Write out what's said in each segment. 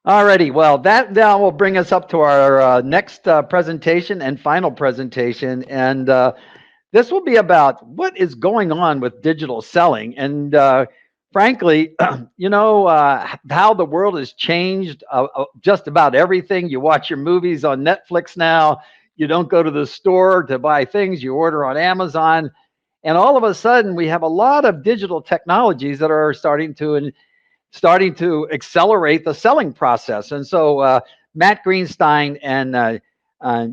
Alrighty, well, that now will bring us up to our next presentation and final presentation. And this will be about what is going on with digital selling. And frankly, how the world has changed just about everything. You watch your movies on Netflix now. You don't go to the store to buy things, you order on Amazon. And all of a sudden, we have a lot of digital technologies that are starting to accelerate the selling process. And so Matt Greenstein and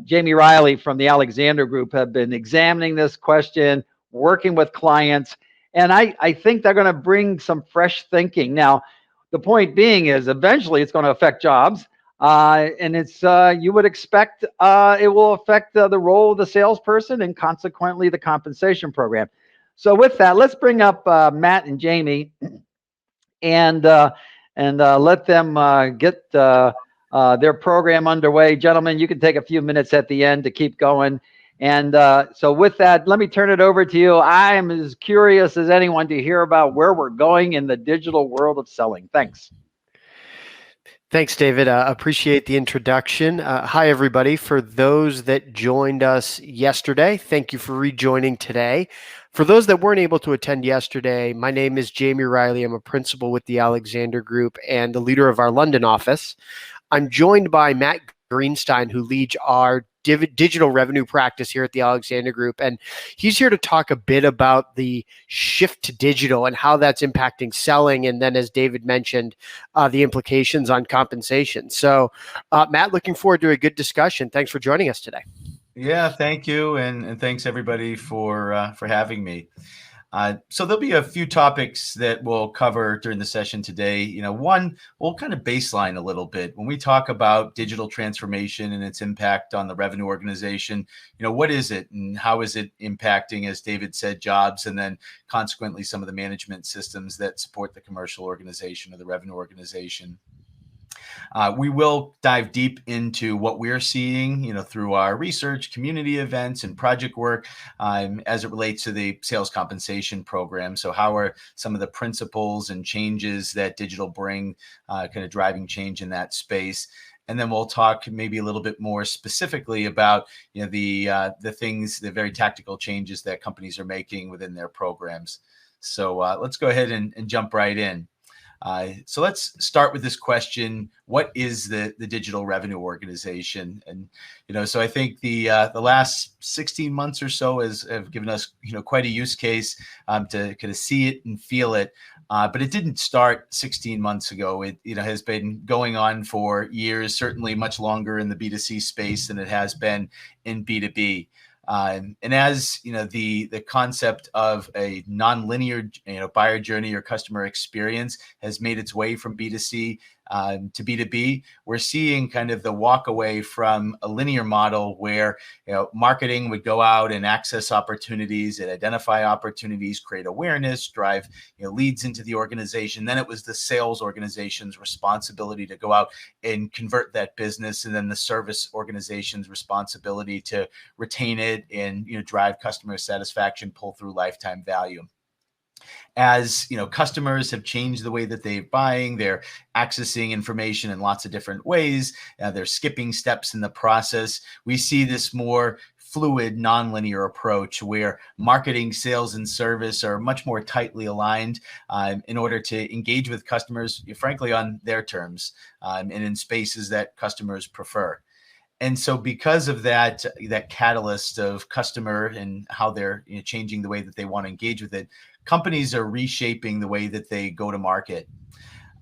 Jamie Riley from the Alexander Group have been examining this question, working with clients, and I think they're going to bring some fresh thinking. Now, the point being is eventually it's going to affect jobs. And it's you would expect it will affect the role of the salesperson and consequently the compensation program. So with that, let's bring up Matt and Jamie and let them get their program underway. Gentlemen, you can take a few minutes at the end to keep going. And so with that, let me turn it over to you. I am as curious as anyone to hear about where we're going in the digital world of selling. Thanks. Thanks, David. Appreciate the introduction. Hi, everybody. For those that joined us yesterday, thank you for rejoining today. For those that weren't able to attend yesterday, my name is Jamie Riley. I'm a principal with the Alexander Group and the leader of our London office. I'm joined by Matt Greenstein, who leads our digital revenue practice here at the Alexander Group. And he's here to talk a bit about the shift to digital and how that's impacting selling. And then, as David mentioned, the implications on compensation. So, Matt, looking forward to a good discussion. Thanks for joining us today. Yeah, thank you. And thanks everybody for having me. So there'll be a few topics that we'll cover during the session today. One, we'll kind of baseline a little bit. When we talk about digital transformation and its impact on the revenue organization, what is it and how is it impacting, as David said, jobs, and then consequently some of the management systems that support the commercial organization or the revenue organization. We will dive deep into what we're seeing, through our research, community events, and project work as it relates to the sales compensation program. So how are some of the principles and changes that digital bring kind of driving change in that space? And then we'll talk maybe a little bit more specifically about the things, the very tactical changes that companies are making within their programs. So let's go ahead and jump right in. So let's start with this question: what is the digital revenue organization? And so I think the last 16 months or so have given us quite a use case to kind of see it and feel it. But it didn't start 16 months ago. It has been going on for years, certainly much longer in the B2C space than it has been in B2B. And as the concept of a non-linear buyer journey or customer experience has made its way from B2C to B2B, we're seeing kind of the walk away from a linear model where marketing would go out and access opportunities and identify opportunities, create awareness, drive leads into the organization. Then it was the sales organization's responsibility to go out and convert that business, and then the service organization's responsibility to retain it and drive customer satisfaction, pull through lifetime value. As customers have changed the way that they're buying, they're accessing information in lots of different ways, they're skipping steps in the process. We see this more fluid, nonlinear approach where marketing, sales, and service are much more tightly aligned in order to engage with customers, frankly, on their terms and in spaces that customers prefer. And so because of that catalyst of customer and how they're changing the way that they want to engage with it, companies are reshaping the way that they go to market.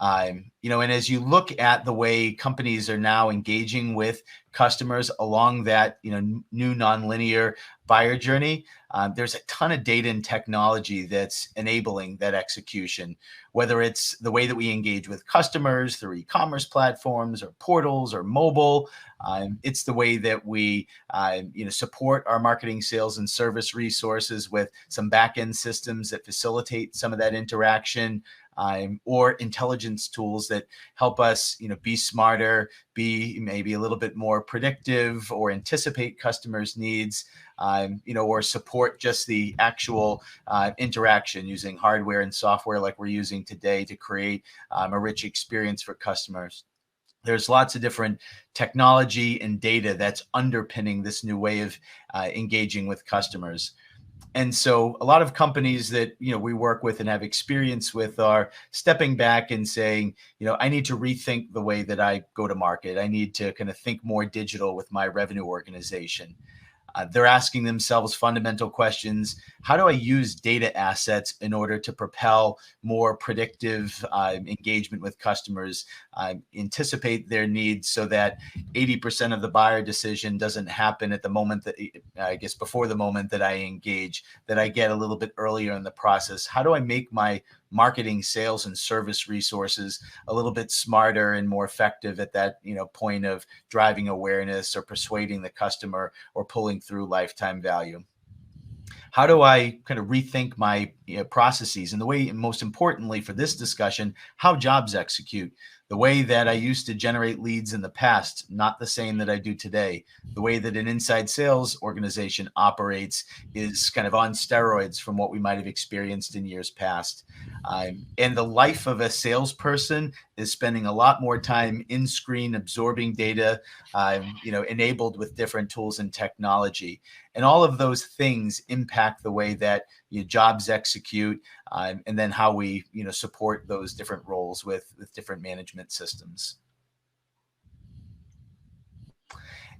And as you look at the way companies are now engaging with customers along that new nonlinear buyer journey, there's a ton of data and technology that's enabling that execution, whether it's the way that we engage with customers through e-commerce platforms or portals or mobile. It's the way that we support our marketing, sales, and service resources with some back-end systems that facilitate some of that interaction. Or intelligence tools that help us, be smarter, be maybe a little bit more predictive, or anticipate customers' needs, or support just the actual interaction using hardware and software like we're using today to create a rich experience for customers. There's lots of different technology and data that's underpinning this new way of engaging with customers. And so a lot of companies that, we work with and have experience with are stepping back and saying, I need to rethink the way that I go to market. I need to kind of think more digital with my revenue organization. They're asking themselves fundamental questions. How do I use data assets in order to propel more predictive engagement with customers, anticipate their needs so that 80% of the buyer decision doesn't happen at the moment that, before the moment that I engage, that I get a little bit earlier in the process? How do I make my marketing, sales, and service resources a little bit smarter and more effective at that, point of driving awareness or persuading the customer or pulling through lifetime value? How do I kind of rethink my processes? And the way, most importantly for this discussion, how jobs execute. The way that I used to generate leads in the past, not the same that I do today. The way that an inside sales organization operates is kind of on steroids from what we might have experienced in years past. And the life of a salesperson is spending a lot more time in screen, absorbing data, enabled with different tools and technology. And all of those things impact the way that jobs execute, and then how we support those different roles with different management systems.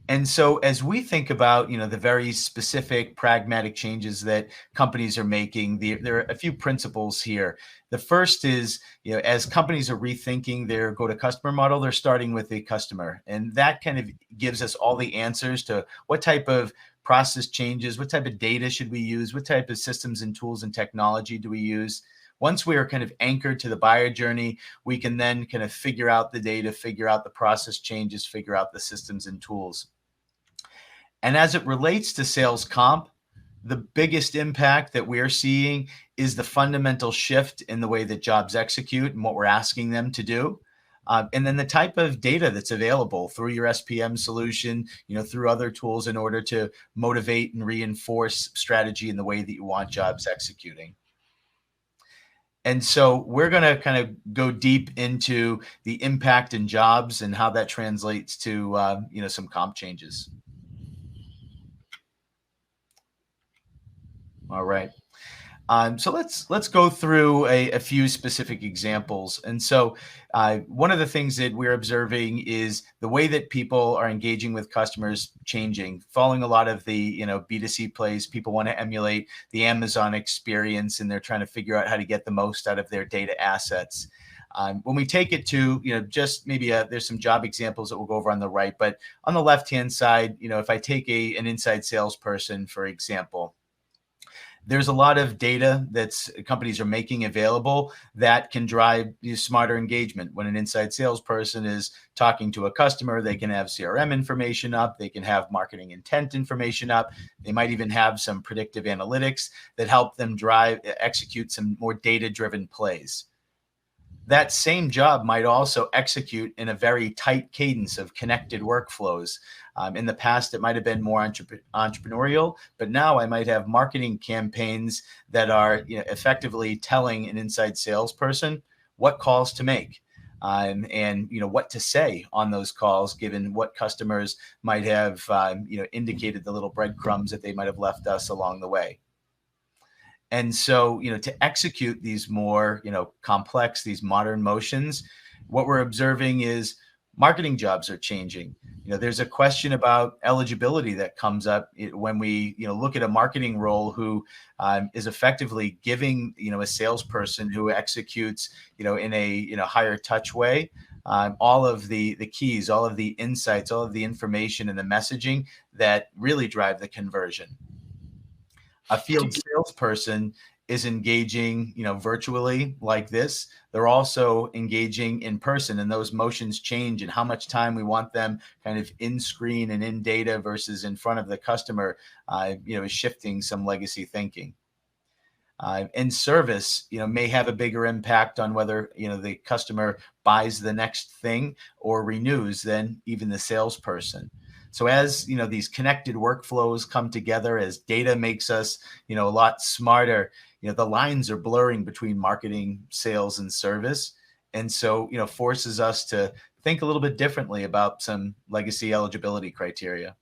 And so as we think about, the very specific pragmatic changes that companies are making, there are a few principles here. The first is, as companies are rethinking their go-to-customer model, they're starting with the customer. And that kind of gives us all the answers to what type of process changes, what type of data should we use, what type of systems and tools and technology do we use. Once we are kind of anchored to the buyer journey, we can then kind of figure out the data, figure out the process changes, figure out the systems and tools. And as it relates to sales comp, the biggest impact that we're seeing is the fundamental shift in the way that jobs execute and what we're asking them to do. And then the type of data that's available through your SPM solution, through other tools in order to motivate and reinforce strategy in the way that you want jobs executing. And so we're going to kind of go deep into the impact in jobs and how that translates to, some comp changes. All right. So let's go through a few specific examples. And so one of the things that we're observing is the way that people are engaging with customers changing, following a lot of the B2C plays. People want to emulate the Amazon experience, and they're trying to figure out how to get the most out of their data assets. When we take it to, just maybe there's some job examples that we'll go over on the right, but on the left-hand side, if I take an inside salesperson, for example, there's a lot of data that's companies are making available that can drive smarter engagement. When an inside salesperson is talking to a customer, they can have CRM information up, they can have marketing intent information up, they might even have some predictive analytics that help them execute some more data-driven plays. That same job might also execute in a very tight cadence of connected workflows. In the past, it might have been more entrepreneurial, but now I might have marketing campaigns that are effectively telling an inside salesperson what calls to make, and what to say on those calls, given what customers might have indicated, the little breadcrumbs that they might have left us along the way. And so, to execute these more, complex, these modern motions, what we're observing is marketing jobs are changing. There's a question about eligibility that comes up when we, look at a marketing role who is effectively giving, a salesperson who executes, in a, higher touch way, all of the keys, all of the insights, all of the information and the messaging that really drive the conversion. A field salesperson is engaging, virtually like this. They're also engaging in person, and those motions change, and how much time we want them kind of in screen and in data versus in front of the customer, is shifting some legacy thinking. And service, may have a bigger impact on whether, the customer buys the next thing or renews than even the salesperson. So as, these connected workflows come together, as data makes us, a lot smarter, the lines are blurring between marketing, sales, and service. And so, forces us to think a little bit differently about some legacy eligibility criteria.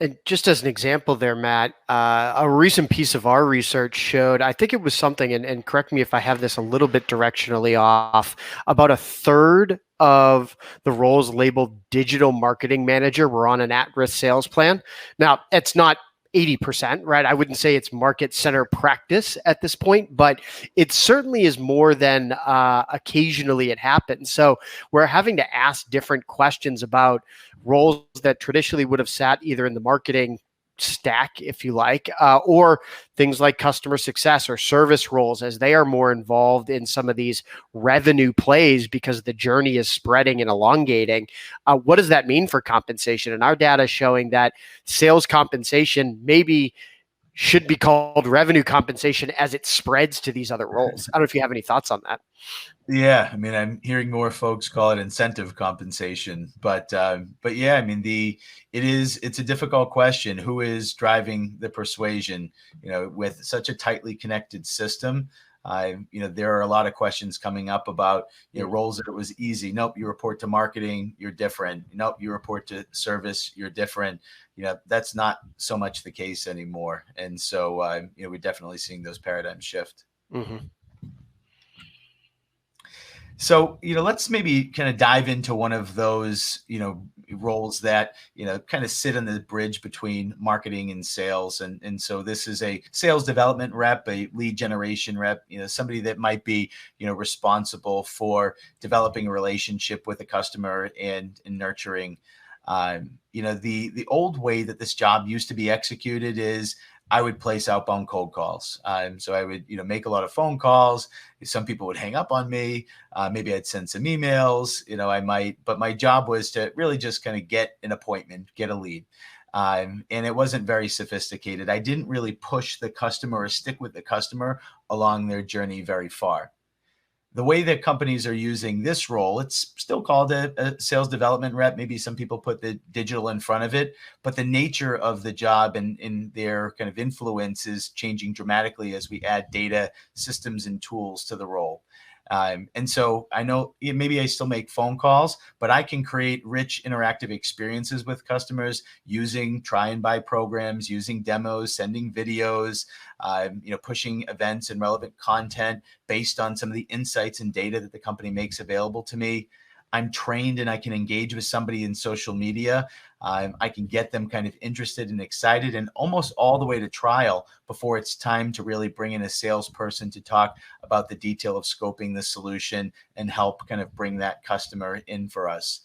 And just as an example there, Matt, a recent piece of our research showed, I think it was something, and correct me if I have this a little bit directionally off, about a third of the roles labeled digital marketing manager were on an at-risk sales plan. Now, it's not 80%, right? I wouldn't say it's market center practice at this point, but it certainly is more than occasionally it happens. So we're having to ask different questions about roles that traditionally would have sat either in the marketing stack, if you like, or things like customer success or service roles, as they are more involved in some of these revenue plays because the journey is spreading and elongating. What does that mean for compensation? And our data is showing that sales compensation maybe should be called revenue compensation as it spreads to these other roles. I don't know if you have any thoughts on that. Yeah, I mean, I'm hearing more folks call it incentive compensation, but yeah, I mean, it's a difficult question. Who is driving the persuasion? With such a tightly connected system, there are a lot of questions coming up about roles that it was easy. Nope, you report to marketing, you're different. Nope, you report to service, you're different. That's not so much the case anymore, and so we're definitely seeing those paradigms shift. Mm-hmm. So, let's maybe kind of dive into one of those, roles that, kind of sit on the bridge between marketing and sales. And so this is a sales development rep, a lead generation rep, somebody that might be, responsible for developing a relationship with a customer and nurturing. The old way that this job used to be executed is I would place outbound cold calls. So I would, make a lot of phone calls. Some people would hang up on me. Maybe I'd send some emails, but my job was to really just kind of get an appointment, get a lead. And it wasn't very sophisticated. I didn't really push the customer or stick with the customer along their journey very far. The way that companies are using this role, it's still called a sales development rep. Maybe some people put the digital in front of it, but the nature of the job and their kind of influence is changing dramatically as we add data, systems, and tools to the role. And so I know maybe I still make phone calls, but I can create rich interactive experiences with customers using try and buy programs, using demos, sending videos, pushing events and relevant content based on some of the insights and data that the company makes available to me. I'm trained and I can engage with somebody in social media. I can get them kind of interested and excited and almost all the way to trial before it's time to really bring in a salesperson to talk about the detail of scoping the solution and help kind of bring that customer in for us.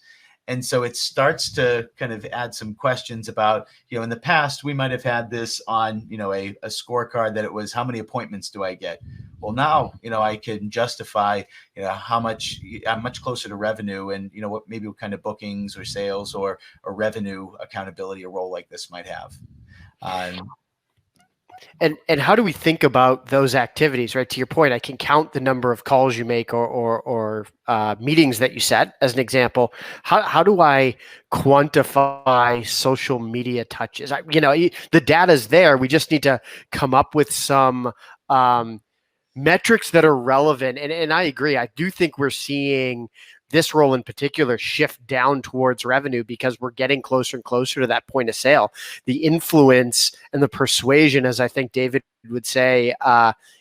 And so it starts to kind of add some questions about, in the past, we might have had this on, a scorecard that it was, how many appointments do I get? Well, now, I can justify, how much I'm much closer to revenue and, what kind of bookings or sales or revenue accountability a role like this might have. And how do we think about those activities, right? To your point, I can count the number of calls you make or meetings that you set as an example. How do I quantify social media touches? The data's there. We just need to come up with some metrics that are relevant. And I agree. I do think we're seeing this role in particular shift down towards revenue because we're getting closer and closer to that point of sale. The influence and the persuasion, as I think David would say,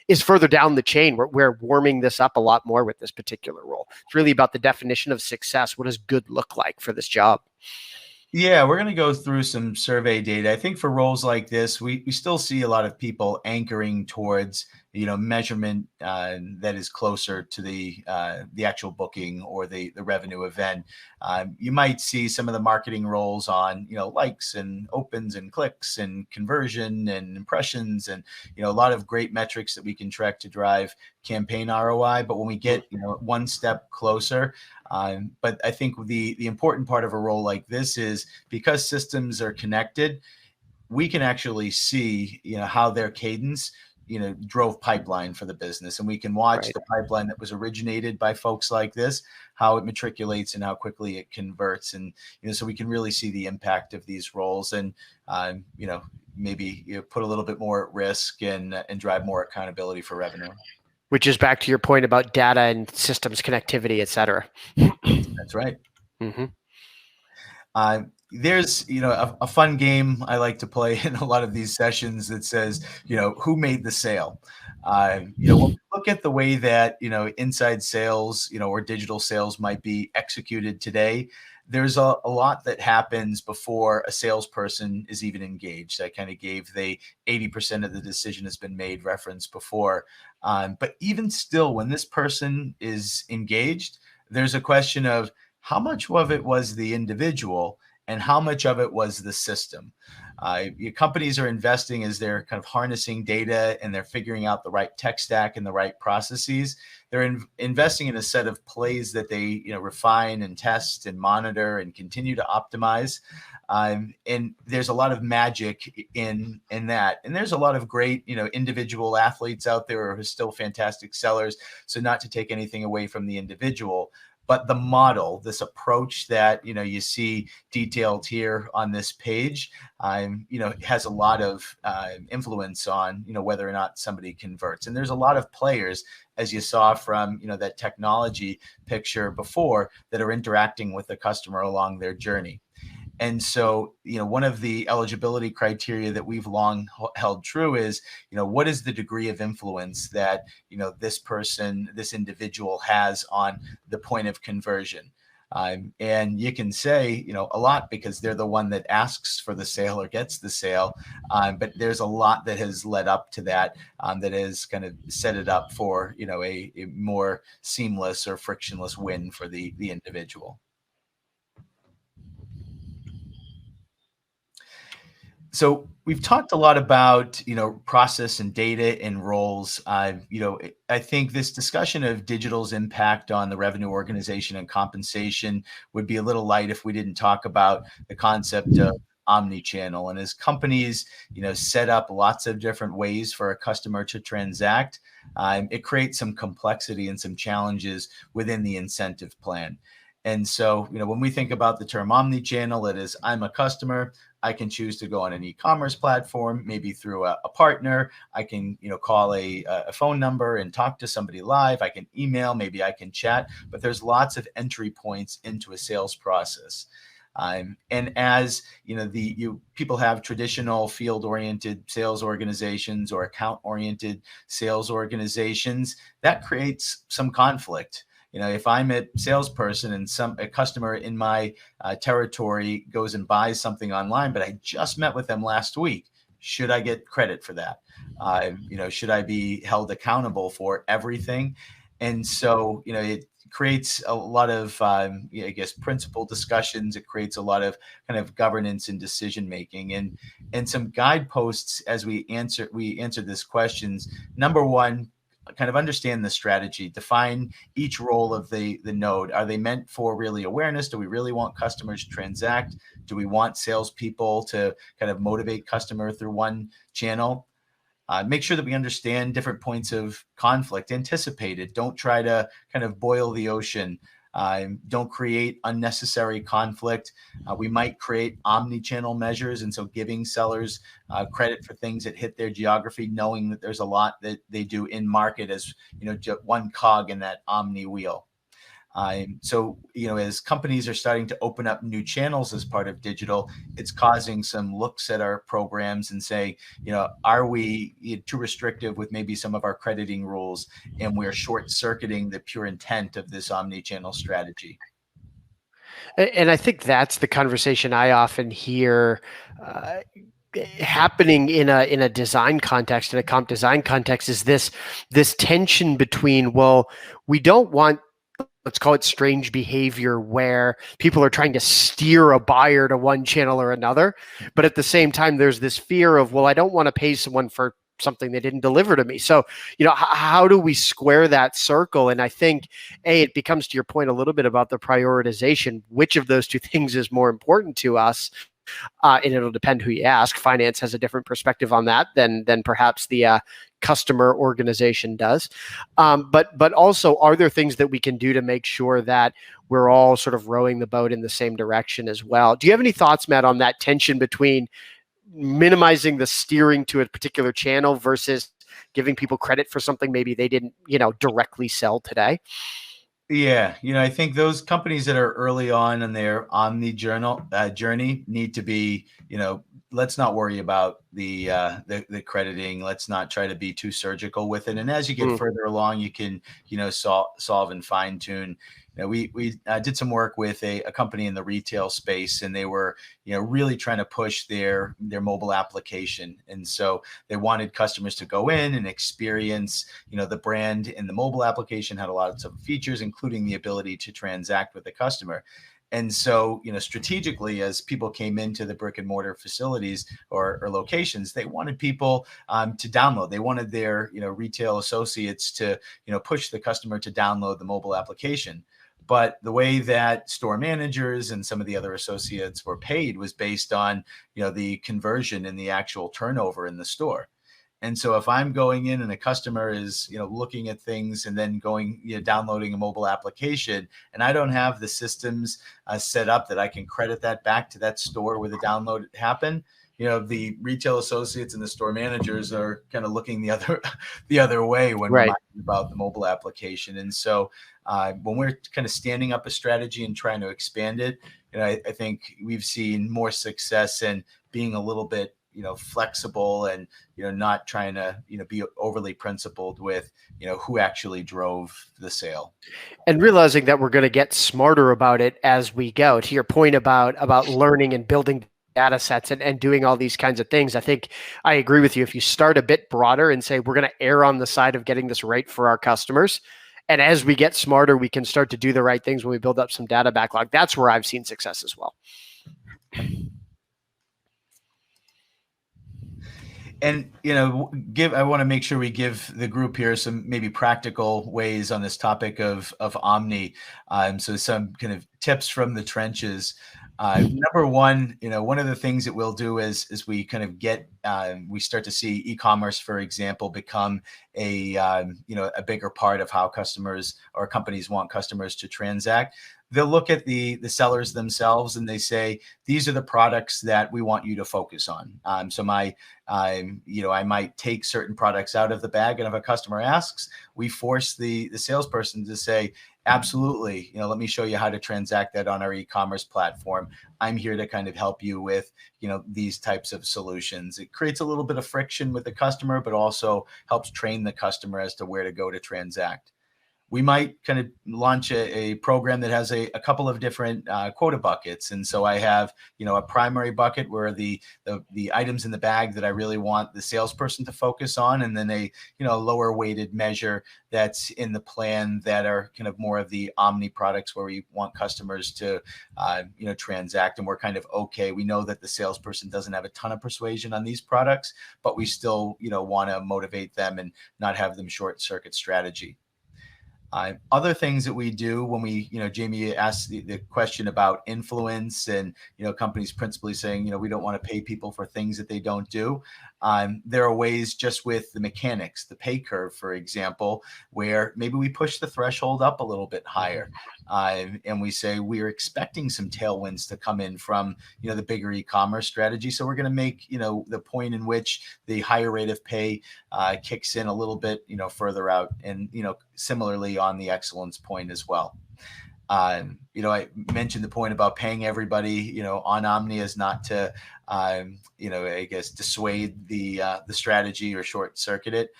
is further down the chain. We're warming this up a lot more with this particular role. It's really about the definition of success. What does good look like for this job? Yeah, we're going to go through some survey data. I think for roles like this, we still see a lot of people anchoring towards, measurement that is closer to the actual booking or the revenue event. You might see some of the marketing roles on, likes and opens and clicks and conversion and impressions and, a lot of great metrics that we can track to drive campaign ROI. But when we get, one step closer, but I think the important part of a role like this is because systems are connected, we can actually see, how their cadence, drove pipeline for the business. And we can watch the pipeline that was originated by folks like this, how it matriculates and how quickly it converts. And, so we can really see the impact of these roles and, maybe put a little bit more at risk and drive more accountability for revenue. Which is back to your point about data and systems connectivity, et cetera. That's right. Mm-hmm. There's, a fun game I like to play in a lot of these sessions that says, who made the sale? When we look at the way that, inside sales, or digital sales might be executed today, there's a lot that happens before a salesperson is even engaged. I kind of gave the 80% of the decision has been made reference before. But even still, when this person is engaged, there's a question of how much of it was the individual and how much of it was the system. Your companies are investing as they're kind of harnessing data and they're figuring out the right tech stack and the right processes. They're investing in a set of plays that they refine and test and monitor and continue to optimize. And there's a lot of magic in that. And there's a lot of great individual athletes out there who are still fantastic sellers. So not to take anything away from the individual, but the model, this approach that you see detailed here on this page, has a lot of influence on whether or not somebody converts. And there's a lot of players, as you saw from that technology picture before, that are interacting with the customer along their journey. And so, one of the eligibility criteria that we've long held true is, what is the degree of influence that, this individual has on the point of conversion? And you can say, a lot because they're the one that asks for the sale or gets the sale. But there's a lot that has led up to that, that has kind of set it up for, a more seamless or frictionless win for the individual. So we've talked a lot about, process and data and roles. I think this discussion of digital's impact on the revenue organization and compensation would be a little light if we didn't talk about the concept of omni-channel. And as companies, set up lots of different ways for a customer to transact, it creates some complexity and some challenges within the incentive plan. And so, when we think about the term omni-channel, it is, I'm a customer. I can choose to go on an e-commerce platform, maybe through a partner. I can, call a phone number and talk to somebody live. I can email, maybe I can chat, but there's lots of entry points into a sales process. And as people have traditional field-oriented sales organizations or account-oriented sales organizations, that creates some conflict. If I'm a salesperson and a customer in my territory goes and buys something online, but I just met with them last week, should I get credit for that? Should I be held accountable for everything? And so, it creates a lot of, principle discussions. It creates a lot of kind of governance and decision making, and some guideposts as we answer this questions. Number one, kind of understand the strategy, define each role of the node. Are they meant for really awareness? Do we really want customers to transact? Do we want salespeople to kind of motivate customer through one channel? Make sure that we understand different points of conflict, anticipate it. Don't try to kind of boil the ocean. Don't create unnecessary conflict. We might create omni-channel measures, and so giving sellers credit for things that hit their geography, knowing that there's a lot that they do in market as just one cog in that omni wheel. So, as companies are starting to open up new channels as part of digital, it's causing some looks at our programs and say, are we too restrictive with maybe some of our crediting rules, and we're short-circuiting the pure intent of this omni-channel strategy. And I think that's the conversation I often hear happening in a design context, in a comp design context, is this tension between, well, we don't want, let's call it strange behavior, where people are trying to steer a buyer to one channel or another. But at the same time, there's this fear of, well, I don't want to pay someone for something they didn't deliver to me. So, how do we square that circle? And I think, it becomes, to your point, a little bit about the prioritization. Which of those two things is more important to us? And it'll depend who you ask. Finance has a different perspective on that than perhaps the customer organization does. But also, are there things that we can do to make sure that we're all sort of rowing the boat in the same direction as well? Do you have any thoughts, Matt, on that tension between minimizing the steering to a particular channel versus giving people credit for something maybe they didn't, directly sell today? Yeah, I think those companies that are early on in their journey need to be, let's not worry about the crediting. Let's not try to be too surgical with it. And as you get further along, you can, solve and fine tune. We did some work with a company in the retail space, and they were, really trying to push their mobile application. And so they wanted customers to go in and experience, the brand, and the mobile application had a lot of features, including the ability to transact with the customer. And so, strategically, as people came into the brick and mortar facilities or locations, they wanted people to download. They wanted their, retail associates to, push the customer to download the mobile application. But the way that store managers and some of the other associates were paid was based on, the conversion and the actual turnover in the store. And so if I'm going in and a customer is, looking at things and then going, downloading a mobile application, and I don't have the systems set up that I can credit that back to that store where the download happened, the retail associates and the store managers are kind of looking the other way when reminded about the mobile application. And so when we're kind of standing up a strategy and trying to expand it, I think we've seen more success in being a little bit, flexible and, not trying to, be overly principled with, who actually drove the sale. And realizing that we're going to get smarter about it as we go. To your point about learning and building data sets and doing all these kinds of things, I think I agree with you. If you start a bit broader and say, we're going to err on the side of getting this right for our customers, and as we get smarter, we can start to do the right things when we build up some data backlog. That's where I've seen success as well. And, I want to make sure we give the group here some maybe practical ways on this topic of Omni. So some kind of tips from the trenches. Number one, one of the things that we'll do is we kind of we start to see e-commerce, for example, become a bigger part of how customers or companies want customers to transact. They'll look at the sellers themselves and they say, these are the products that we want you to focus on. So I might take certain products out of the bag, and if a customer asks, we force the salesperson to say, absolutely, let me show you how to transact that on our e-commerce platform. I'm here to kind of help you with, these types of solutions. It creates a little bit of friction with the customer, but also helps train the customer as to where to go to transact. We might kind of launch a program that has a couple of different quota buckets. And so I have, a primary bucket where the items in the bag that I really want the salesperson to focus on, and then a, lower weighted measure that's in the plan that are kind of more of the Omni products where we want customers to, transact. And we're kind of, okay, we know that the salesperson doesn't have a ton of persuasion on these products, but we still, want to motivate them and not have them short circuit strategy. Other things that we do when we, Jamie asked the question about influence and, companies principally saying, we don't want to pay people for things that they don't do. There are ways just with the mechanics, the pay curve, for example, where maybe we push the threshold up a little bit higher. And we say, we're expecting some tailwinds to come in from, the bigger e-commerce strategy. So we're going to make, the point in which the higher rate of pay kicks in a little bit, further out, and, similarly on the excellence point as well. I mentioned the point about paying everybody, on Omni is not to, I guess, dissuade the strategy or short circuit it.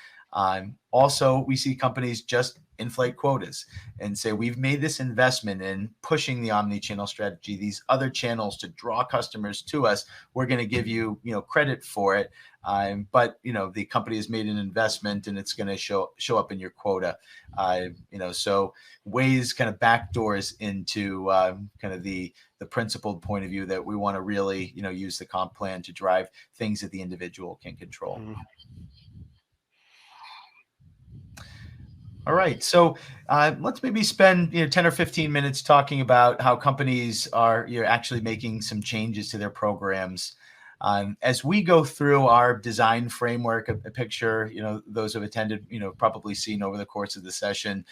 Also, we see companies just inflate quotas and say, we've made this investment in pushing the omni-channel strategy, these other channels to draw customers to us. We're going to give you, credit for it. But, the company has made an investment and it's going to show up in your quota. So ways, kind of backdoors into kind of the principled point of view that we want to really, use the comp plan to drive things that the individual can control. Mm-hmm. All right. So let's maybe spend 10 or 15 minutes talking about how companies are actually making some changes to their programs. As we go through our design framework, a picture, those who have attended, probably seen over the course of the session,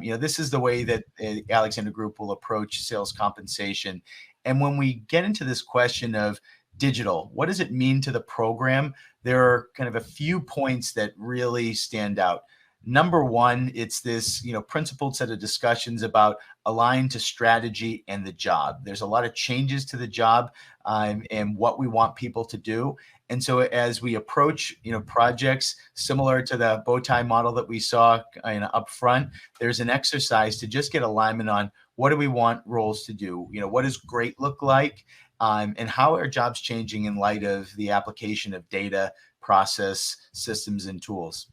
this is the way that the Alexander Group will approach sales compensation. And when we get into this question of, digital. What does it mean to the program? There are kind of a few points that really stand out. Number one, it's this, principled set of discussions about align to strategy and the job. There's a lot of changes to the job and what we want people to do. And so as we approach, projects similar to the bow tie model that we saw up front, there's an exercise to just get alignment on what do we want roles to do? What does great look like? And how are jobs changing in light of the application of data, process, systems, and tools?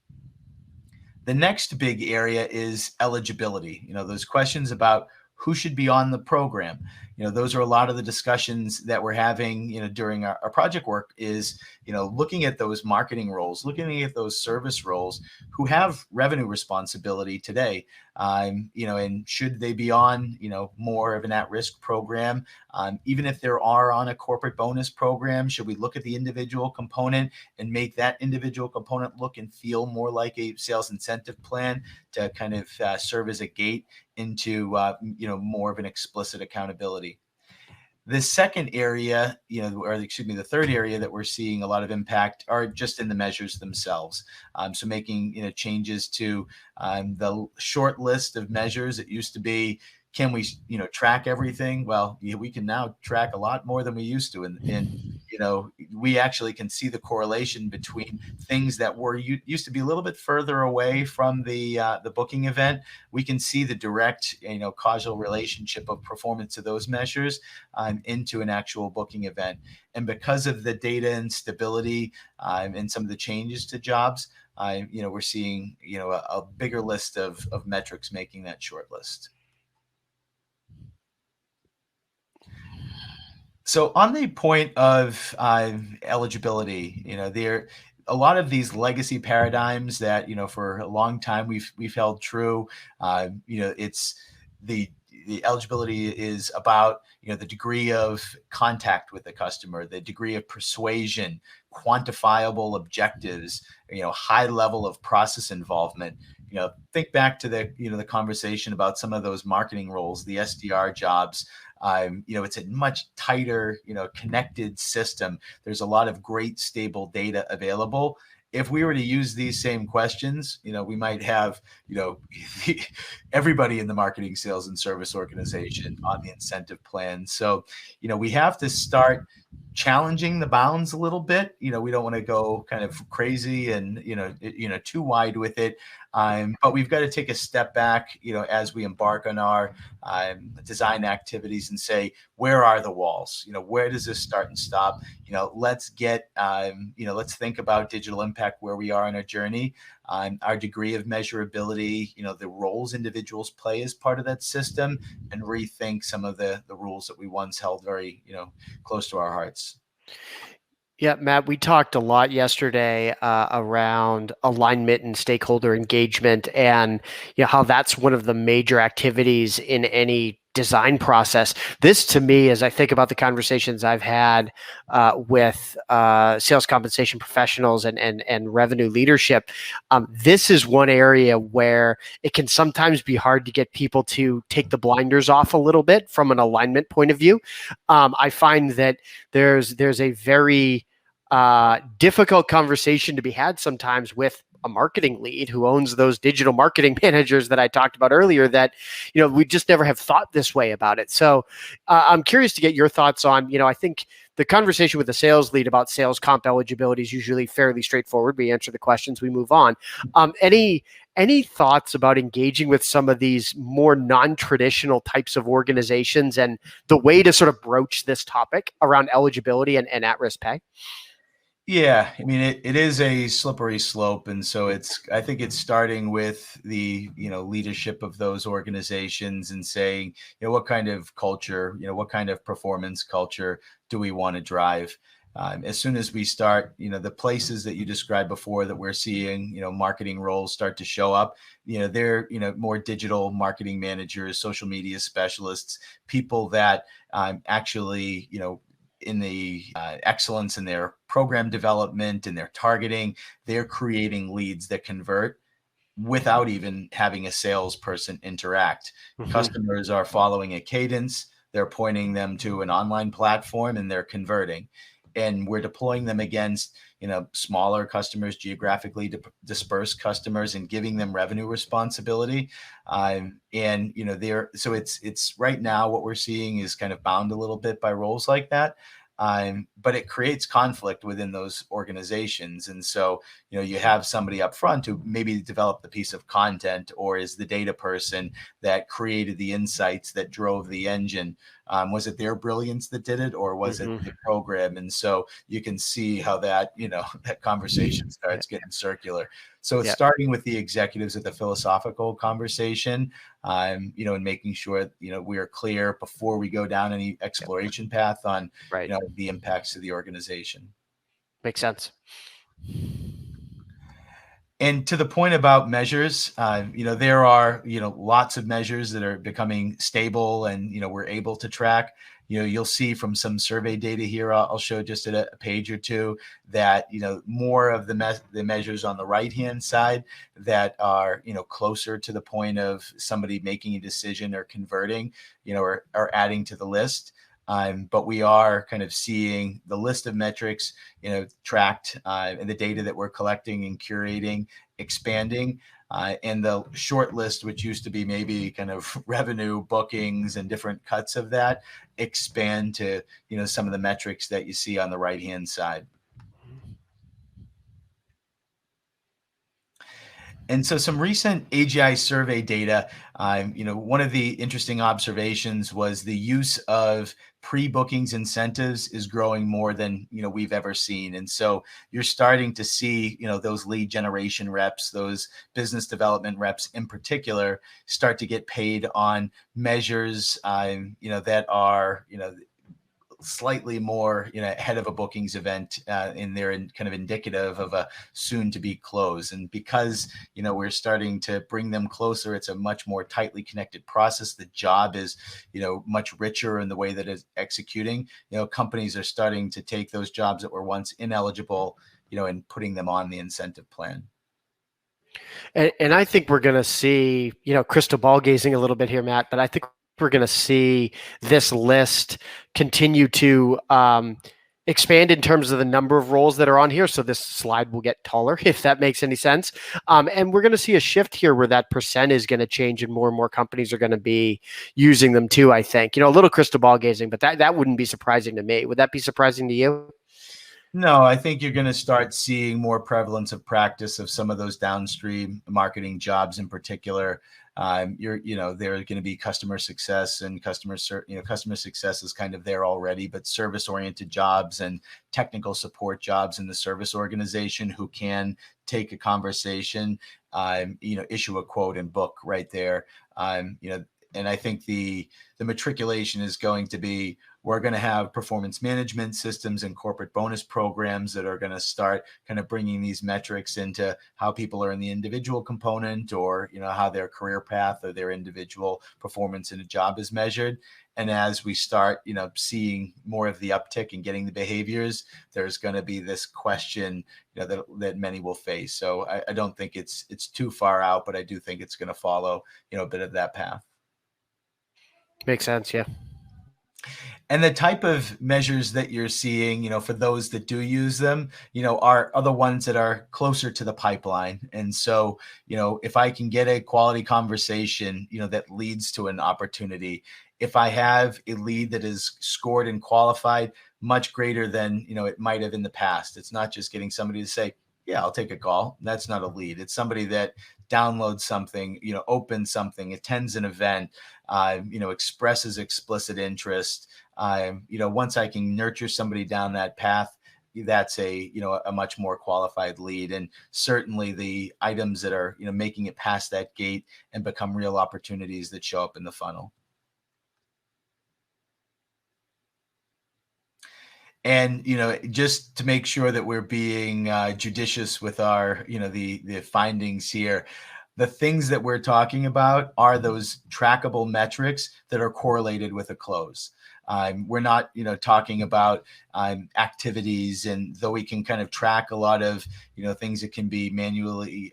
The next big area is eligibility. Those questions about who should be on the program. Those are a lot of the discussions that we're having, during our project work is, looking at those marketing roles, looking at those service roles who have revenue responsibility today, and should they be on, more of an at-risk program? Even if there are on a corporate bonus program, should we look at the individual component and make that individual component look and feel more like a sales incentive plan to kind of serve as a gate into, more of an explicit accountability? The second area, the third area that we're seeing a lot of impact are just in the measures themselves. So making, changes to the short list of measures. It used to be, can we, track everything? Well, we can now track a lot more than we used to. And we actually can see the correlation between things that were used to be a little bit further away from the booking event. We can see the direct, causal relationship of performance of those measures into an actual booking event. And because of the data and stability and some of the changes to jobs, we're seeing, a bigger list of metrics making that short list. So on the point of eligibility, there a lot of these legacy paradigms that for a long time we've held true. It's the eligibility is about the degree of contact with the customer, the degree of persuasion, quantifiable objectives, high level of process involvement. Think back to the conversation about some of those marketing roles, the SDR jobs. It's a much tighter, connected system. There's a lot of great stable data available. If we were to use these same questions, we might have, everybody in the marketing, sales, and service organization on the incentive plan. So, we have to start challenging the bounds a little bit. We don't want to go kind of crazy and, too wide with it. But we've got to take a step back, as we embark on our design activities and say, where are the walls? Where does this start and stop? Let's get, let's think about digital impact, where we are in our journey, our degree of measurability, the roles individuals play as part of that system, and rethink some of the rules that we once held very, close to our hearts. Yeah, Matt, we talked a lot yesterday around alignment and stakeholder engagement, and how that's one of the major activities in any design process. This, to me, as I think about the conversations I've had with sales compensation professionals and revenue leadership, this is one area where it can sometimes be hard to get people to take the blinders off a little bit from an alignment point of view. I find that there's a very difficult conversation to be had sometimes with a marketing lead who owns those digital marketing managers that I talked about earlier, that, we just never have thought this way about it. So I'm curious to get your thoughts on, I think the conversation with the sales lead about sales comp eligibility is usually fairly straightforward. We answer the questions, we move on. Any thoughts about engaging with some of these more non-traditional types of organizations and the way to sort of broach this topic around eligibility and at-risk pay? Yeah, I mean, it is a slippery slope. And so I think it's starting with the, leadership of those organizations and saying, what kind of culture, what kind of performance culture do we want to drive? As soon as we start, the places that you described before that we're seeing, marketing roles start to show up, they're, more digital marketing managers, social media specialists, people that actually, in the excellence in their program development and their targeting, they're creating leads that convert without even having a salesperson interact. Mm-hmm. Customers are following a cadence. They're pointing them to an online platform and they're converting. and we're deploying them against, smaller customers, geographically dispersed customers, and giving them revenue responsibility. And so it's right now what we're seeing is kind of bound a little bit by roles like that. But it creates conflict within those organizations. And so, you have somebody up front who maybe developed the piece of content or is the data person that created the insights that drove the engine. Was it their brilliance that did it, or was it the program? And so you can see how that, that conversation starts getting circular. So it's starting with the executives at the philosophical conversation, and making sure, we are clear before we go down any exploration path on, the impacts to the organization. Makes sense. And to the point about measures, there are, lots of measures that are becoming stable and, we're able to track. You'll see from some survey data here, I'll show just a page or two, that, more of the measures on the right-hand side that are, closer to the point of somebody making a decision or converting, or adding to the list. But we are kind of seeing the list of metrics, tracked, and the data that we're collecting and curating expanding. And the short list, which used to be maybe kind of revenue, bookings, and different cuts of that, expand to, some of the metrics that you see on the right-hand side. And so some recent AGI survey data, one of the interesting observations was the use of pre-bookings incentives is growing more than, we've ever seen. And so you're starting to see, those lead generation reps, those business development reps in particular, start to get paid on measures, that are, slightly more, ahead of a bookings event, and they're kind of indicative of a soon to be close. And because, we're starting to bring them closer, it's a much more tightly connected process. The job is, much richer in the way that it's executing. Companies are starting to take those jobs that were once ineligible, and putting them on the incentive plan. And I think we're going to see, crystal ball gazing a little bit here, Matt, but I think we're going to see this list continue to expand in terms of the number of roles that are on here. So this slide will get taller, if that makes any sense. And we're going to see a shift here where that percent is going to change and more companies are going to be using them too, I think. A little crystal ball gazing, but that wouldn't be surprising to me. Would that be surprising to you? No, I think you're going to start seeing more prevalence of practice of some of those downstream marketing jobs in particular. There are going to be customer success, and customer success is kind of there already, but service-oriented jobs and technical support jobs in the service organization who can take a conversation, issue a quote and book right there. And I think the matriculation is going to be, we're going to have performance management systems and corporate bonus programs that are going to start kind of bringing these metrics into how people are in the individual component, or, how their career path or their individual performance in a job is measured. And as we start, seeing more of the uptick and getting the behaviors, there's going to be this question, that many will face. So I don't think it's too far out, but I do think it's going to follow, a bit of that path. Makes sense, yeah. And the type of measures that you're seeing, for those that do use them, are the ones that are closer to the pipeline. And so, if I can get a quality conversation, that leads to an opportunity, if I have a lead that is scored and qualified much greater than, it might have in the past, it's not just getting somebody to say, yeah, I'll take a call. That's not a lead. It's somebody that downloads something, opens something, attends an event, expresses explicit interest. Once I can nurture somebody down that path, that's a much more qualified lead. And certainly the items that are, making it past that gate and become real opportunities that show up in the funnel. And, just to make sure that we're being judicious with our, the findings here, the things that we're talking about are those trackable metrics that are correlated with a close. We're not, talking about activities, and though we can kind of track a lot of, things that can be manually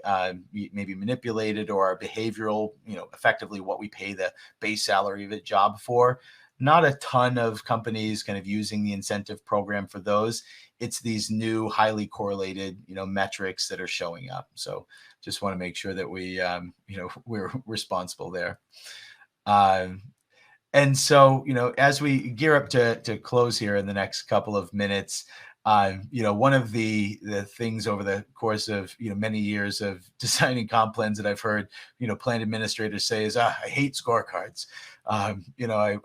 maybe manipulated or are behavioral, effectively what we pay the base salary of a job for. not a ton of companies kind of using the incentive program for those. It's these new highly correlated, metrics that are showing up. So just want to make sure that we, we're responsible there. And so, as we gear up to close here in the next couple of minutes, one of the things over the course of many years of designing comp plans that I've heard plan administrators say is, I hate scorecards. I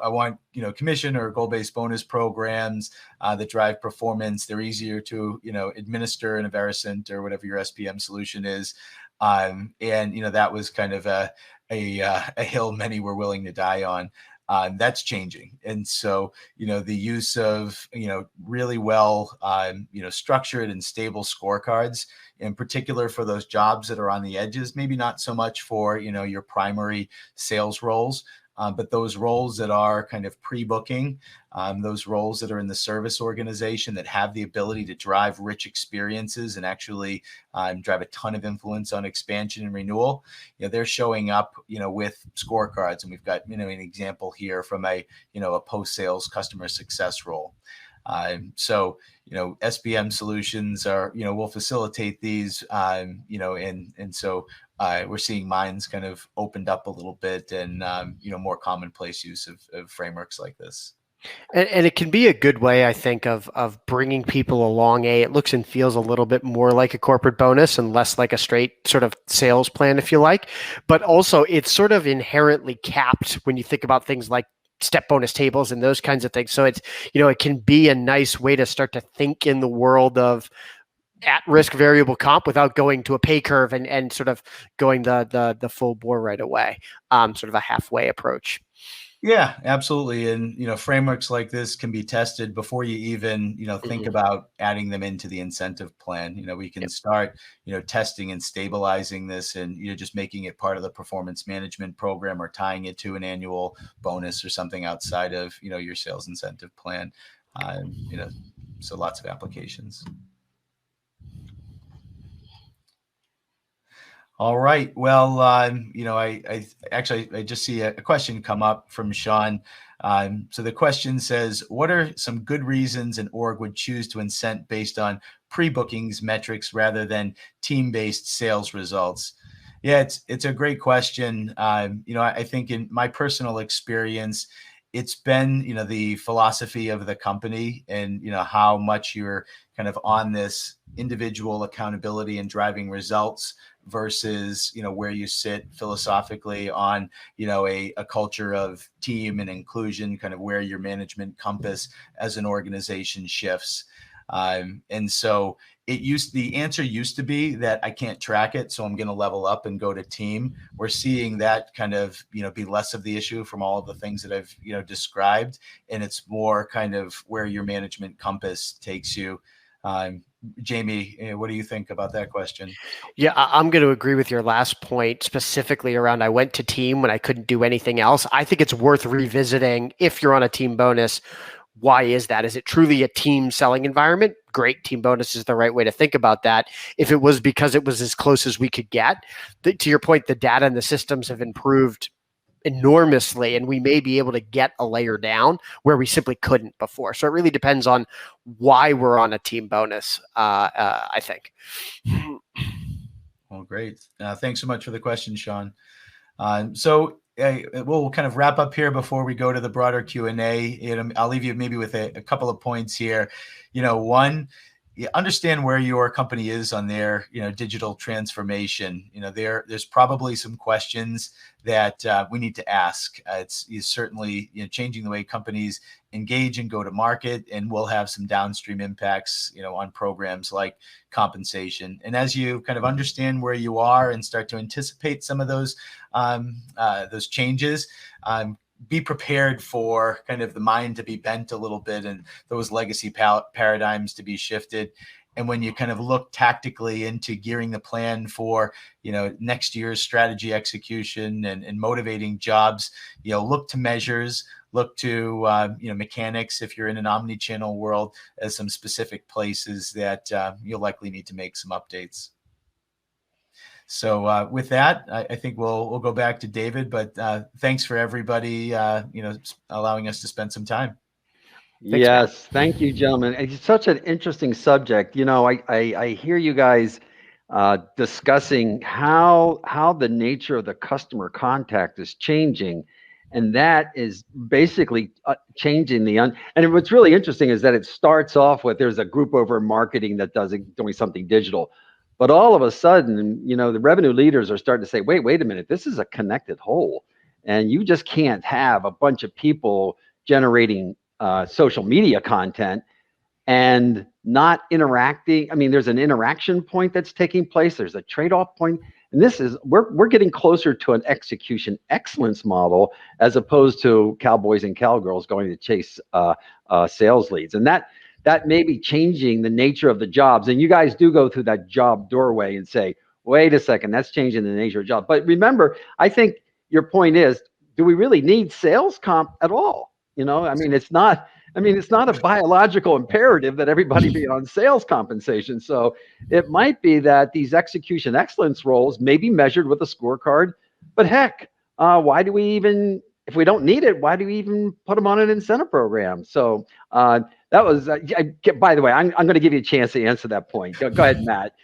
want commission or goal-based bonus programs that drive performance. They're easier to administer in a Vericent or whatever your SPM solution is. And that was kind of a hill many were willing to die on. That's changing. And so, the use of, really well, structured and stable scorecards, in particular for those jobs that are on the edges, maybe not so much for, your primary sales roles, but those roles that are kind of pre-booking, those roles that are in the service organization that have the ability to drive rich experiences and actually drive a ton of influence on expansion and renewal. They're showing up, with scorecards, and we've got, an example here from a post-sales customer success role. So, SPM solutions are, will facilitate these, and so we're seeing minds kind of opened up a little bit and, more commonplace use of frameworks like this. And it can be a good way, I think, of bringing people along. It looks and feels a little bit more like a corporate bonus and less like a straight sort of sales plan, if you like. But also, it's sort of inherently capped when you think about things like step bonus tables and those kinds of things. So it's, it can be a nice way to start to think in the world of at-risk variable comp without going to a pay curve and sort of going the full bore right away. Sort of a halfway approach. Yeah, absolutely. And, frameworks like this can be tested before you even, think about adding them into the incentive plan. We can start, testing and stabilizing this and, just making it part of the performance management program or tying it to an annual bonus or something outside of, your sales incentive plan. So lots of applications. All right. Well, I just see a question come up from Sean. So the question says, what are some good reasons an org would choose to incent based on pre-bookings metrics rather than team-based sales results? Yeah, it's a great question. I think in my personal experience, it's been, the philosophy of the company and, how much you're kind of on this individual accountability and driving results versus, where you sit philosophically on, a culture of team and inclusion, kind of where your management compass as an organization shifts. And so the answer used to be that I can't track it, so I'm going to level up and go to team. We're seeing that kind of, be less of the issue from all of the things that I've, described. And it's more kind of where your management compass takes you. Jamie, what do you think about that question? Yeah, I'm going to agree with your last point, specifically around I went to team when I couldn't do anything else. I think it's worth revisiting if you're on a team bonus. Why is that? Is it truly a team selling environment? Great. Team bonus is the right way to think about that. If it was because it was as close as we could get, to your point, the data and the systems have improved enormously, and we may be able to get a layer down where we simply couldn't before. So it really depends on why we're on a team bonus, I think. Well, great. Thanks so much for the question, Sean. So we'll kind of wrap up here before we go to the broader Q&A. I'll leave you maybe with a couple of points here. One, you understand where your company is on their, digital transformation. There's probably some questions that we need to ask. It's certainly, changing the way companies engage and go to market, and will have some downstream impacts, on programs like compensation. And as you kind of understand where you are and start to anticipate some of those changes, be prepared for kind of the mind to be bent a little bit and those legacy paradigms to be shifted. And when you kind of look tactically into gearing the plan for, next year's strategy execution and motivating jobs, look to measures, look to, mechanics if you're in an omni-channel world as some specific places that you'll likely need to make some updates. So with that, I think we'll go back to David. But thanks for everybody, allowing us to spend some time. Thanks, Matt. Yes, thank you, gentlemen. It's such an interesting subject. I hear you guys discussing how the nature of the customer contact is changing, and that is basically changing and what's really interesting is that it starts off with there's a group over in marketing that doing something digital, but all of a sudden, the revenue leaders are starting to say, wait a minute, this is a connected whole, and you just can't have a bunch of people generating social media content and not interacting. I mean, there's an interaction point that's taking place. There's a trade-off point. And we're getting closer to an execution excellence model as opposed to cowboys and cowgirls going to chase sales leads. And that may be changing the nature of the jobs. And you guys do go through that job doorway and say, wait a second, that's changing the nature of the job. But remember, I think your point is, do we really need sales comp at all? It's not a biological imperative that everybody be on sales compensation. So it might be that these execution excellence roles may be measured with a scorecard, but heck, if we don't need it, why do we even put them on an incentive program? So that was, by the way, I'm going to give you a chance to answer that point. Go ahead, Matt.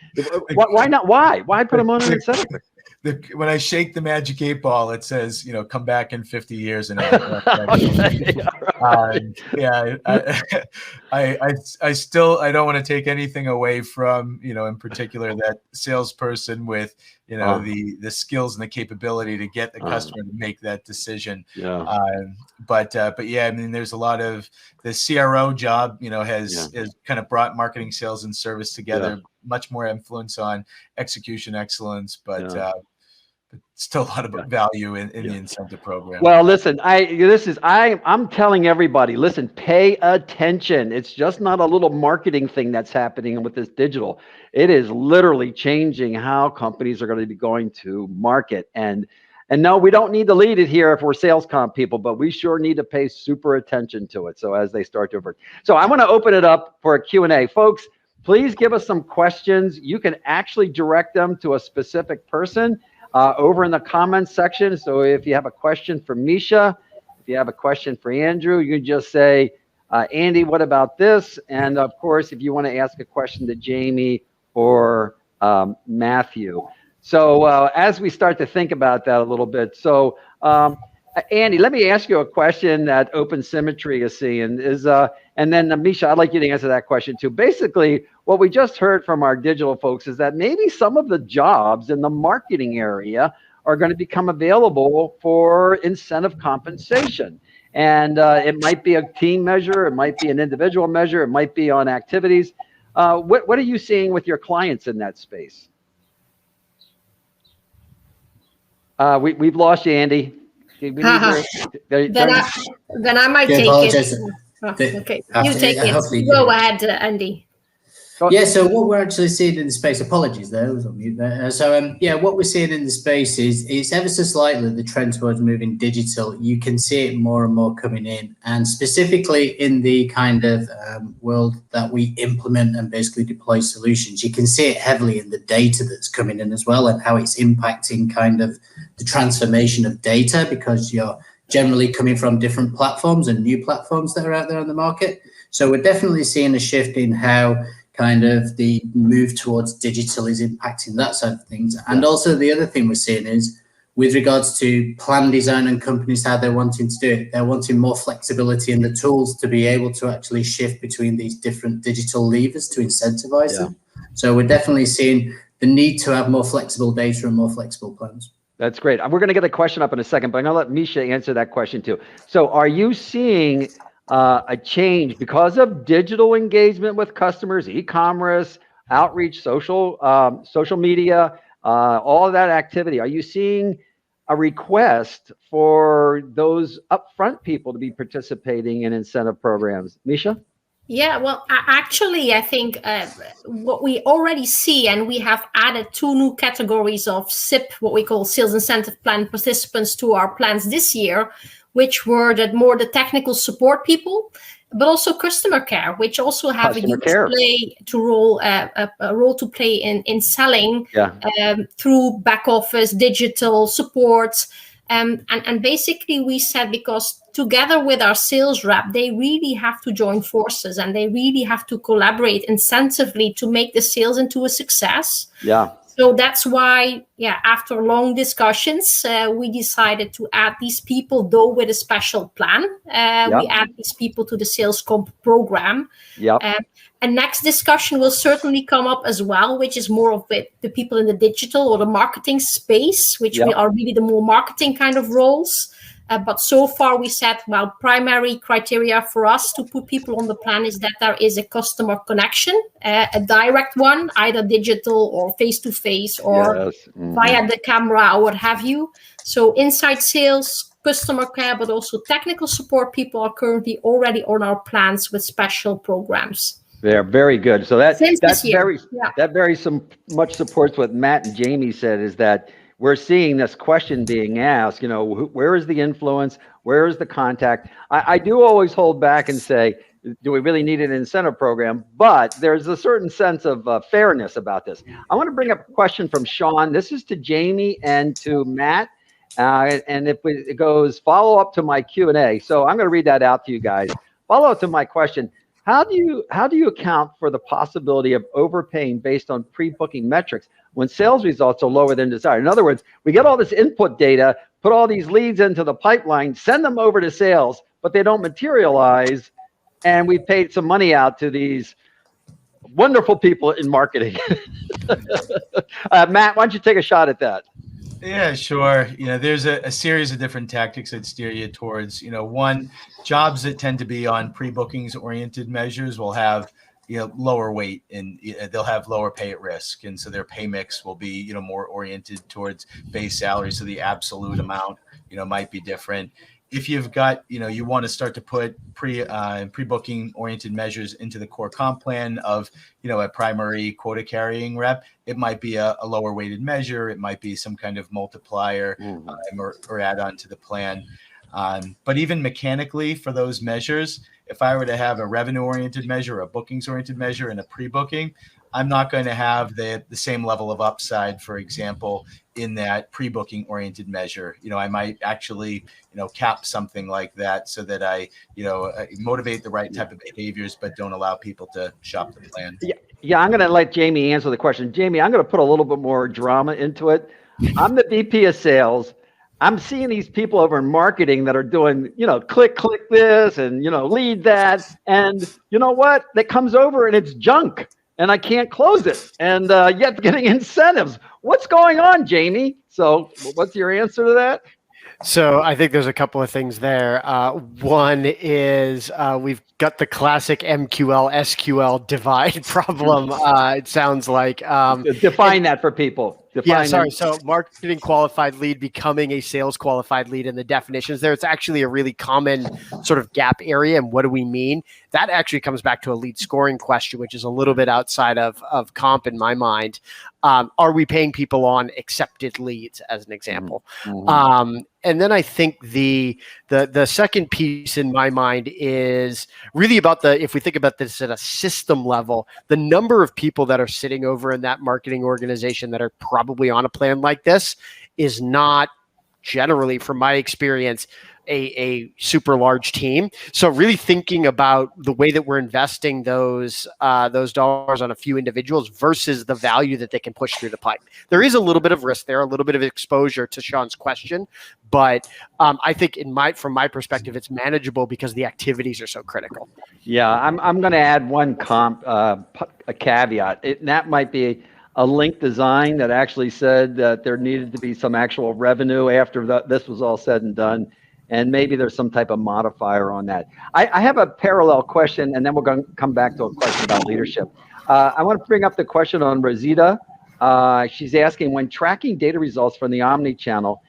Why not? Why put them on an incentive program? When I shake the magic 8-ball, it says, come back in 50 years. And I still don't want to take anything away from, in particular, that salesperson with, the skills and the capability to get the customer to make that decision. Yeah. But yeah, I mean, there's a lot of the CRO job, has kind of brought marketing, sales, and service together. Much more influence on execution excellence, but still a lot of value in the incentive program. Well, listen, I'm telling everybody, listen, pay attention. It's just not a little marketing thing that's happening with this digital. It is literally changing how companies are going to be going to market. And no, we don't need to lead it here if we're sales comp people, but we sure need to pay super attention to it. So as they start to emerge. So I want to open it up for a Q&A. Folks, please give us some questions. You can actually direct them to a specific person over in the comments section. So if you have a question for Misha, if you have a question for Andrew, you can just say, Andy, what about this? And of course, if you want to ask a question to Jamie or Matthew. So as we start to think about that a little bit, so Andy, let me ask you a question that Open Symmetry is seeing and then Misha, I'd like you to answer that question too. Basically, what we just heard from our digital folks is that maybe some of the jobs in the marketing area are going to become available for incentive compensation. And it might be a team measure, it might be an individual measure, it might be on activities. What are you seeing with your clients in that space? We've lost you, Andy. Then I might take it. Oh, okay, you take it. Go ahead, Andy. Yeah, so what we're actually seeing in the space, apologies there, I was on mute there. What we're seeing in the space is it's ever so slightly the trend towards moving digital. You can see it more and more coming in, and specifically in the kind of world that we implement and basically deploy solutions, you can see it heavily in the data that's coming in as well and how it's impacting kind of the transformation of data, because you're generally coming from different platforms and new platforms that are out there on the market. So we're definitely seeing a shift in how kind of the move towards digital is impacting that side of things. And also the other thing we're seeing is with regards to plan design and companies, how they're wanting to do it, they're wanting more flexibility in the tools to be able to actually shift between these different digital levers to incentivize them. So we're definitely seeing the need to have more flexible data and more flexible plans. That's great. We're going to get a question up in a second, but I'm going to let Misha answer that question too. So are you seeing a change because of digital engagement with customers, e-commerce, outreach, social media, all of that activity? Are you seeing a request for those upfront people to be participating in incentive programs? Misha? Yeah, well, actually, I think what we already see, and we have added 2 new categories of SIP, what we call Sales Incentive Plan participants, to our plans this year, which were the technical support people. but also customer care, which also have Customer a care. role to play in selling Yeah. through back office, digital support. And basically we said, because together with our sales rep, they really have to join forces and they really have to collaborate intensively to make the sales into a success. Yeah. So that's why, after long discussions, we decided to add these people, though with a special plan. We add these people to the sales comp program. Yep. And next discussion will certainly come up as well, which is more of the people in the digital or the marketing space, which we are really the more marketing kind of roles. But so far we said, well, primary criteria for us to put people on the plan is that there is a customer connection, a direct one, either digital or face-to-face or via the camera or what have you. So inside sales, customer care, but also technical support people are currently already on our plans with special programs. They're very good. So that very much supports what Matt and Jamie said, is that we're seeing this question being asked, where is the influence? Where is the contact? I do always hold back and say, do we really need an incentive program? But there's a certain sense of fairness about this. I want to bring up a question from Sean. This is to Jamie and to Matt. And it goes follow up to my Q&A. So I'm going to read that out to you guys. Follow up to my question. How do you account for the possibility of overpaying based on pre-booking metrics when sales results are lower than desired? In other words, we get all this input data, put all these leads into the pipeline, send them over to sales, but they don't materialize, and we paid some money out to these wonderful people in marketing. Matt, why don't you take a shot at that? Yeah, sure. There's a series of different tactics that steer you towards, one, jobs that tend to be on pre-bookings oriented measures will have, lower weight and they'll have lower pay at risk. And so their pay mix will be, more oriented towards base salary. So the absolute amount, might be different. If you've got, you want to start to put pre-booking oriented measures into the core comp plan of, a primary quota carrying rep, it might be a lower weighted measure. It might be some kind of multiplier or add on to the plan. But even mechanically for those measures, if I were to have a revenue oriented measure, a bookings oriented measure, and a pre-booking, I'm not going to have the same level of upside, for example, in that pre-booking oriented measure. I might actually, cap something like that so that I, motivate the right type of behaviors, but don't allow people to shop the plan. Yeah, I'm going to let Jamie answer the question. Jamie, I'm going to put a little bit more drama into it. I'm the VP of sales. I'm seeing these people over in marketing that are doing, click this and, lead that. And you know what? That comes over and it's junk. And I can't close it, and yet getting incentives. What's going on, Jamie? So what's your answer to that? So I think there's a couple of things there. One is we've got the classic MQL, SQL divide problem. It sounds like. Define that for people. So marketing qualified lead becoming a sales qualified lead, and the definitions there, it's actually a really common sort of gap area. And what do we mean? That actually comes back to a lead scoring question, which is a little bit outside of comp in my mind. Are we paying people on accepted leads, as an example? Mm-hmm. And then I think the second piece in my mind is really about if we think about this at a system level, the number of people that are sitting over in that marketing organization that are probably on a plan like this is not generally, from my experience, a super large team. So really thinking about the way that we're investing those dollars on a few individuals versus the value that they can push through the pipe. There is a little bit of risk there, a little bit of exposure to Sean's question, but I think from my perspective, it's manageable because the activities are so critical. Yeah, I'm going to add one a caveat. That might be a link design that actually said that there needed to be some actual revenue after this was all said and done. And maybe there's some type of modifier on that. I have a parallel question, and then we're going to come back to a question about leadership. I want to bring up the question on Rosita. She's asking, when tracking data results from the Omni-channel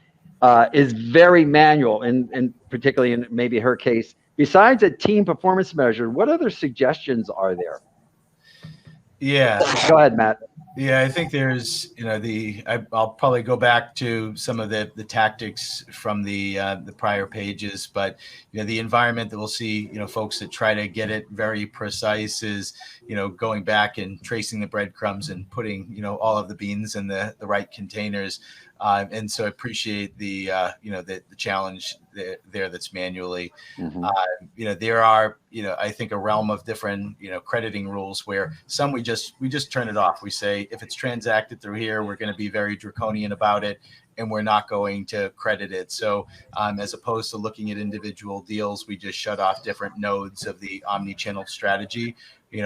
is very manual, and particularly in maybe her case, besides a team performance measure, what other suggestions are there? Yeah. Go ahead, Matt. Yeah, I think there's, I'll probably go back to some of the tactics from the prior pages, but the environment that we'll see, folks that try to get it very precise is, going back and tracing the breadcrumbs and putting, all of the beans in the right containers. And so I appreciate the challenge there that's manually. There are, I think a realm of different, crediting rules where some we just turn it off. We say, if it's transacted through here, we're going to be very draconian about it, and we're not going to credit it. So as opposed to looking at individual deals, we just shut off different nodes of the omni-channel strategy,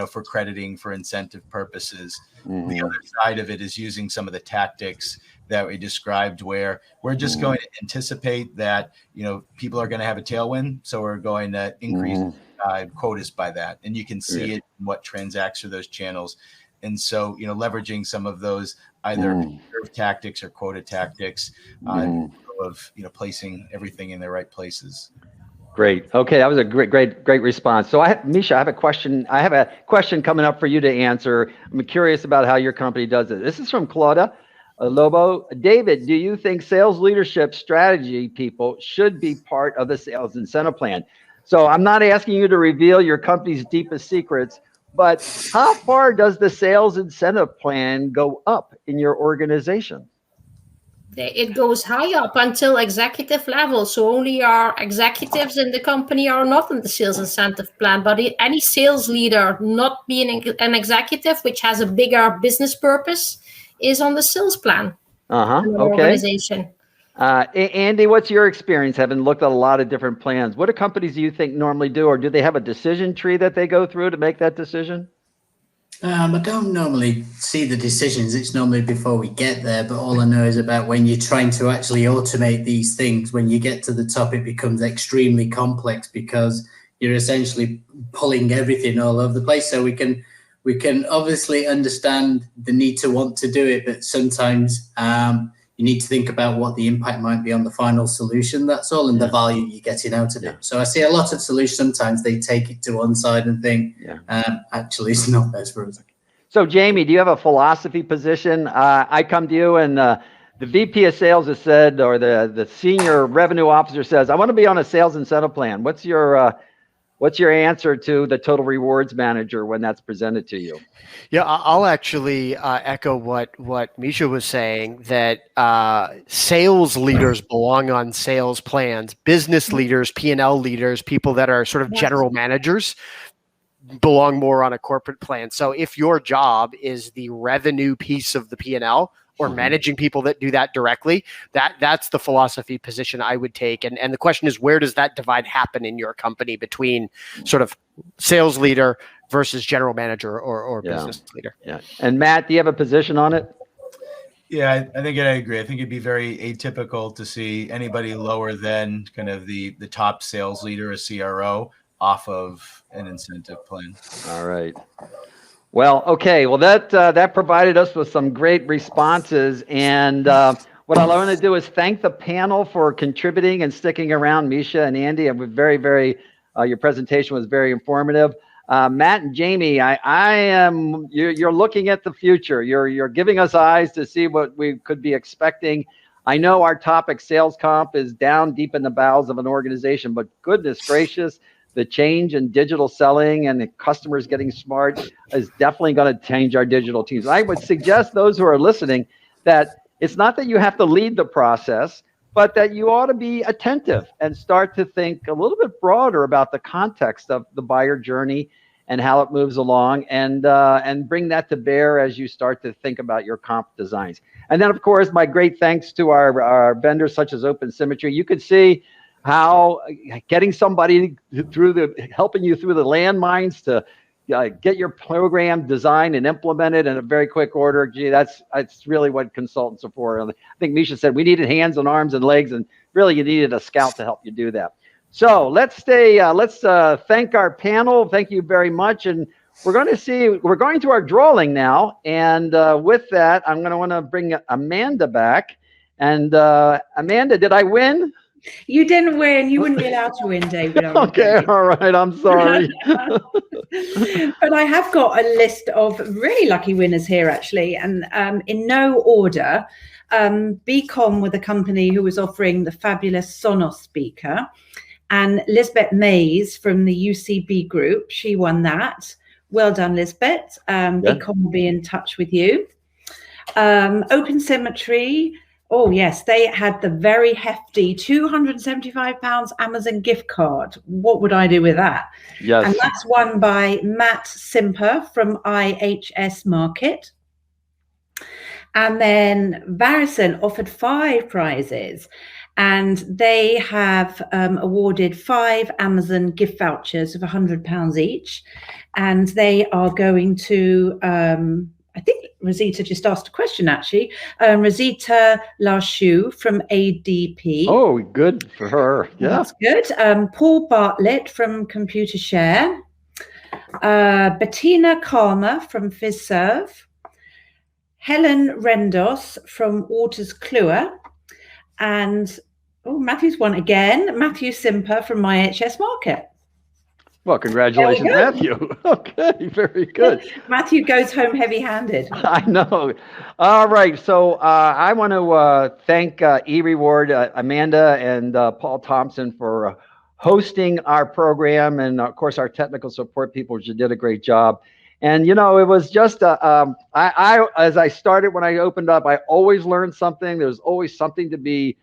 for crediting for incentive purposes. The other side of it is using some of the tactics that we described, where we're just going to anticipate that, people are going to have a tailwind. So we're going to increase quotas by that. And you can see it in what transacts through those channels. And so, leveraging some of those either curve tactics or quota tactics of, placing everything in the right places. Great. Okay, that was a great response. So, Misha, I have a question. I have a question coming up for you to answer. I'm curious about how your company does it. This is from Claudia Lobo. David, do you think sales leadership strategy people should be part of the sales incentive plan? So, I'm not asking you to reveal your company's deepest secrets, but how far does the sales incentive plan go up in your organization? It goes high up until executive level. So only our executives in the company are not in the sales incentive plan. But any sales leader not being an executive, which has a bigger business purpose, is on the sales plan. Okay. Organization. Andy, what's your experience having looked at a lot of different plans? What do companies do you think normally do, or do they have a decision tree that they go through to make that decision? I don't normally see the decisions. It's normally before we get there. But all I know is about when you're trying to actually automate these things, when you get to the top, it becomes extremely complex because you're essentially pulling everything all over the place. So we can obviously understand the need to want to do it, but sometimes you need to think about what the impact might be on the final solution. That's all, and the value you're getting out of it. So I see a lot of solutions. Sometimes they take it to one side and think, actually, it's not best for us. So, Jamie, do you have a philosophy position? I come to you, and the VP of sales has said, or the senior revenue officer says, I want to be on a sales incentive plan. What's your answer to the total rewards manager when that's presented to you? Yeah, I'll actually echo what Misha was saying, that sales leaders belong on sales plans. Business leaders, P&L leaders, people that are sort of general managers belong more on a corporate plan. So if your job is the revenue piece of the P&L, or managing people that do that directly, that's the philosophy position I would take. And the question is, where does that divide happen in your company between sort of sales leader versus general manager or business leader? Yeah. And Matt, do you have a position on it? Yeah, I think I agree. I think it'd be very atypical to see anybody lower than kind of the top sales leader, a CRO, off of an incentive plan. All right. Well, okay. Well, that provided us with some great responses. And what I want to do is thank the panel for contributing and sticking around, Misha and Andy. And your presentation was very informative. Matt and Jamie, you're looking at the future. You're giving us eyes to see what we could be expecting. I know our topic, sales comp, is down deep in the bowels of an organization, but goodness gracious, the change in digital selling and the customers getting smart is definitely going to change our digital teams. I would suggest those who are listening that it's not that you have to lead the process, but that you ought to be attentive and start to think a little bit broader about the context of the buyer journey and how it moves along, and bring that to bear as you start to think about your comp designs. And then, of course, my great thanks to our vendors such as Open Symmetry. You could see how getting somebody helping you through the landmines to get your program designed and implemented in a very quick order. Gee, that's really what consultants are for. I think Misha said we needed hands and arms and legs, and really you needed a scout to help you do that. So let's thank our panel. Thank you very much. And we're going to our drawing now. And with that, I'm going to want to bring Amanda back. And Amanda, did I win? You didn't win. You wouldn't be allowed to win, David. I'm Okay, afraid. all right. I'm sorry. But I have got a list of really lucky winners here, actually, and in no order. Beacom were the company who was offering the fabulous Sonos speaker, and Lisbeth Mays from the UCB group, she won that. Well done, Lisbeth. Beacom will be in touch with you. Open Symmetry, oh yes, they had the very hefty £275 Amazon gift card. What would I do with that? Yes. And that's won by Matt Simper from IHS Market. And then Varison offered 5 prizes, and they have awarded 5 Amazon gift vouchers of £100 each. And they are going to, I think Rosita just asked a question, actually. Rosita Lashu from ADP. Oh, good for her. Yeah. That's good. Paul Bartlett from Computer Share. Bettina Karma from FizServe. Helen Rendos from Waters Kluwer. And, oh, Matthew's won again. Matthew Simper from IHS Market. Well, congratulations, Matthew. Okay, very good. Matthew goes home heavy-handed. I know. All right. So I want to thank eReward, Amanda and Paul Thompson for hosting our program, and of course our technical support people, who did a great job. And you know, it was just I as I started, when I opened up, I always learned something. There's always something to be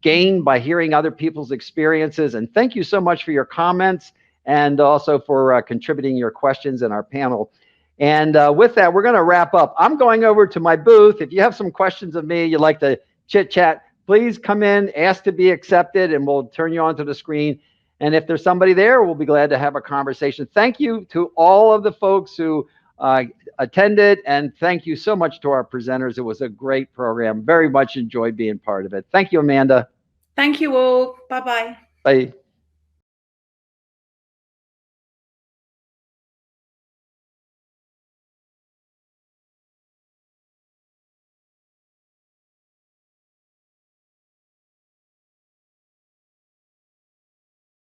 gained by hearing other people's experiences. And thank you so much for your comments, and also for contributing your questions in our panel. And with that, we're going to wrap up. I'm going over to my booth. If you have some questions of me, you'd like to chit chat, please come in, ask to be accepted, and we'll turn you onto the screen. And if there's somebody there, we'll be glad to have a conversation. Thank you to all of the folks who attended, and thank you so much to our presenters. It was a great program. Very much enjoyed being part of it. Thank you, Amanda. Thank you all. Bye-bye. Bye.